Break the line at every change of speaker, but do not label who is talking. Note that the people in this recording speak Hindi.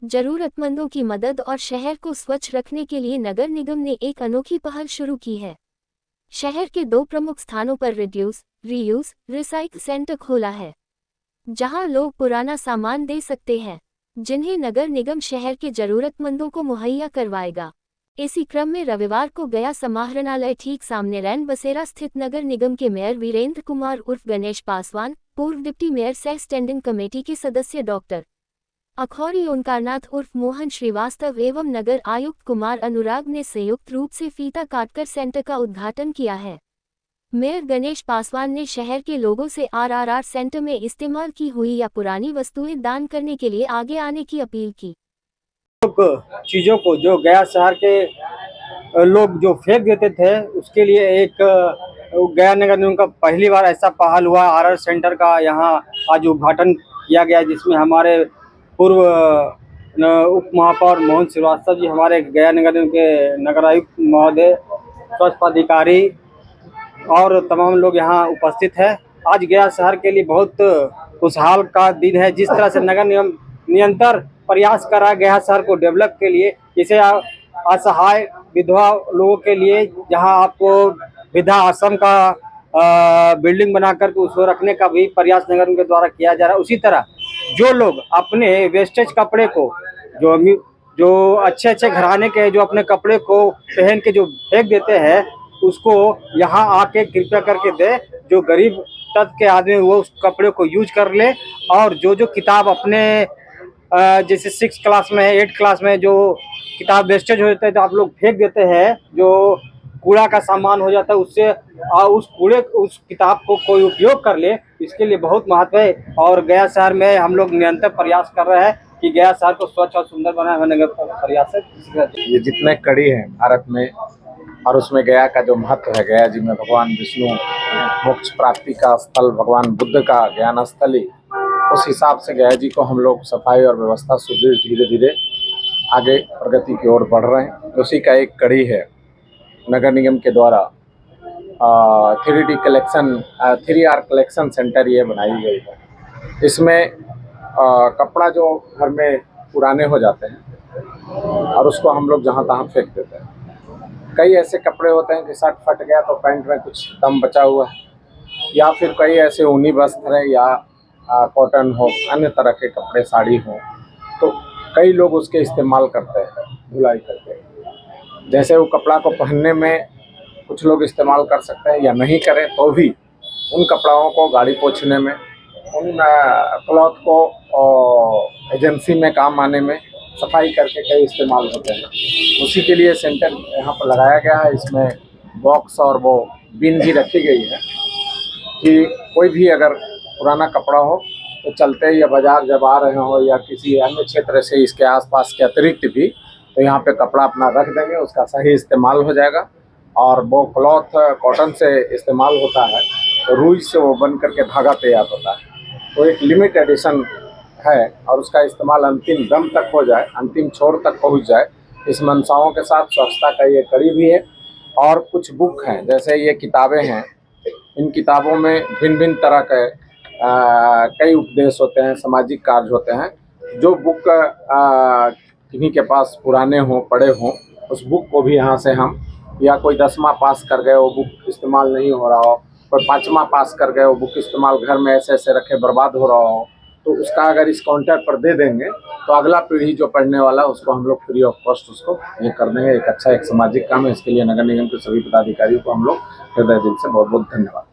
जरूरतमंदों की मदद और शहर को स्वच्छ रखने के लिए नगर निगम ने एक अनोखी पहल शुरू की है। शहर के 2 प्रमुख स्थानों पर रिड्यूस, रीयूज, रिसाइकल सेंटर खोला है, जहां लोग पुराना सामान दे सकते हैं, जिन्हें नगर निगम शहर के जरूरतमंदों को मुहैया करवाएगा। इसी क्रम में रविवार को गया समाहरणालय ठीक सामने रैन बसेरा स्थित नगर निगम के मेयर वीरेंद्र कुमार उर्फ गणेश पासवान, पूर्व डिप्टी मेयर सह स्टैंडिंग कमेटी के सदस्य डॉक्टर अखौरी ओंकारनाथ उर्फ मोहन श्रीवास्तव एवं नगर आयुक्त कुमार अनुराग ने संयुक्त रूप से फीता काटकर सेंटर का उद्घाटन किया है। मेयर गणेश पासवान ने शहर के लोगों से आरआरआर सेंटर में इस्तेमाल की हुई या पुरानी वस्तुएं दान करने के लिए आगे आने की अपील की।
चीज़ों को जो गया शहर के लोग जो फेंक देते थे, उसके लिए एक गया नगर निगम का पहली बार ऐसा पहल हुआ। आरआर सेंटर का यहाँ आज उद्घाटन किया गया, जिसमें हमारे पूर्व उप महापौर मोहन श्रीवास्तव जी, हमारे गया नगर निगम के नगर आयुक्त महोदय, स्वच्छता अधिकारी और तमाम लोग यहाँ उपस्थित हैं। आज गया शहर के लिए बहुत खुशहाल का दिन है। जिस तरह से नगर निगम निरंतर प्रयास कर रहा है गया शहर को डेवलप के लिए, जैसे असहाय विधवा लोगों के लिए जहां आपको वृद्धा आश्रम का बिल्डिंग बनाकर के उसको रखने का भी प्रयास नगर निगम के द्वारा किया जा रहा है। उसी तरह जो लोग अपने वेस्टेज कपड़े को, जो अच्छे अच्छे घराने के जो अपने कपड़े को पहन के जो फेंक देते हैं, उसको यहाँ आके कृपया करके दे। जो गरीब तबके के आदमी वो उस कपड़े को यूज कर ले, और जो किताब अपने जैसे 6 क्लास में 8 क्लास में जो किताब वेस्टेज हो जाता है, तो आप लोग फेंक देते हैं, जो कूड़ा का सामान हो जाता है, उससे उस किताब को कोई उपयोग कर ले, इसके लिए बहुत महत्व है। और गया शहर में हम लोग निरंतर प्रयास कर रहे हैं कि गया शहर को स्वच्छ और सुंदर बनाए, नगर प्रयास है।
ये जितने कड़ी हैं भारत में, और उसमें गया का जो महत्व है, गया जी में भगवान विष्णु मोक्ष प्राप्ति का स्थल, भगवान बुद्ध का ज्ञान स्थली, उस हिसाब से गया जी को हम लोग सफाई और व्यवस्था सुदृढ़ धीरे धीरे आगे प्रगति की ओर बढ़ रहे हैं। उसी का एक कड़ी है नगर निगम के द्वारा 3D collection 3R collection centre ये बनाई गई है। इसमें कपड़ा जो घर में पुराने हो जाते हैं और उसको हम लोग जहाँ तहाँ फेंक देते हैं। कई ऐसे कपड़े होते हैं कि शर्ट फट गया तो पैंट में कुछ दम बचा हुआ है, या फिर कई ऐसे ऊनी वस्त्र है या कॉटन हो, अन्य तरह के कपड़े, साड़ी हो, तो कई लोग उसके इस्तेमाल करते हैं धुलाई करके। जैसे वो कपड़ा को पहनने में कुछ लोग इस्तेमाल कर सकते हैं, या नहीं करें तो भी उन कपड़ों को गाड़ी पोंछने में, उन क्लॉथ को एजेंसी में काम आने में, सफाई करके कई इस्तेमाल होते हैं। उसी के लिए सेंटर यहाँ पर लगाया गया है। इसमें बॉक्स और वो बिन भी रखी गई है कि कोई भी अगर पुराना कपड़ा हो तो चलते या बाजार जब आ रहे हो या किसी अन्य क्षेत्र से इसके आसपास के अतिरिक्त भी, तो यहाँ पे कपड़ा अपना रख देंगे, उसका सही इस्तेमाल हो जाएगा। और वो क्लॉथ कॉटन से इस्तेमाल होता है, तो रुई से वो बन करके धागा तैयार होता है। तो एक लिमिट एडिशन है और उसका इस्तेमाल अंतिम दम तक हो जाए, अंतिम छोर तक पहुँच जाए, इस मंशाओं के साथ स्वच्छता का ये कड़ी भी है। और कुछ बुक हैं, जैसे ये किताबें हैं, इन किताबों में भिन्न भिन्न तरह के कई उपदेश होते हैं, सामाजिक कार्य होते हैं। जो बुक किन्हीं के पास पुराने हों, पढ़े हों, उस बुक को भी यहाँ से हम, या कोई 10वां पास कर गए वो बुक इस्तेमाल नहीं हो रहा हो, कोई 5वां पास कर गए वो बुक इस्तेमाल घर में ऐसे ऐसे रखे बर्बाद हो रहा हो, तो उसका अगर इस काउंटर पर दे देंगे तो अगला पीढ़ी जो पढ़ने वाला है उसको हम लोग फ्री ऑफ कॉस्ट उसको ये कर देंगे। एक अच्छा एक सामाजिक काम है। इसके लिए नगर निगम के सभी पदाधिकारियों को हम लोग हृदय दिल से बहुत बहुत धन्यवाद।